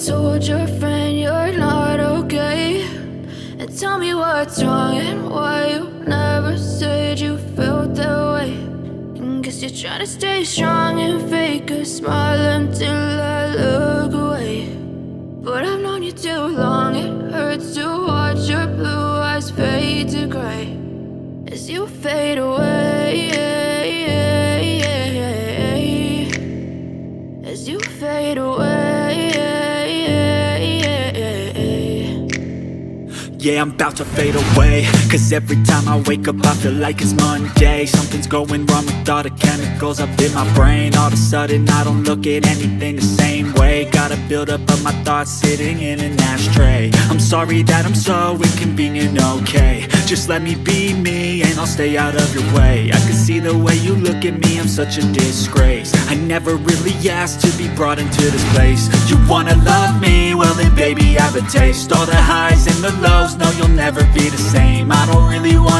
told your friend you're not okay? And tell me what's wrong and why you never said you felt that way. And guess you're trying to stay strong and fake a smile until I look away. But I've known you too long, it hurts to watch your blue eyes fade to gray as you fade away, as you fade away. Yeah, I'm about to fade away, cause every time I wake up I feel like it's Monday. Something's going wrong with all the chemicals up in my brain. All of a sudden I don't look at anything the same way. Got a buildup of my thoughts sitting in an ashtray. I'm sorry that I'm so inconvenient, okay? Just let me be me and I'll stay out of your way. I can see the way you look at me, I'm such a disgrace. I never really asked to be brought into this place. You wanna love me? Well then baby, I have a taste. All the highs and the lows, no, you'll never be the same. I don't really want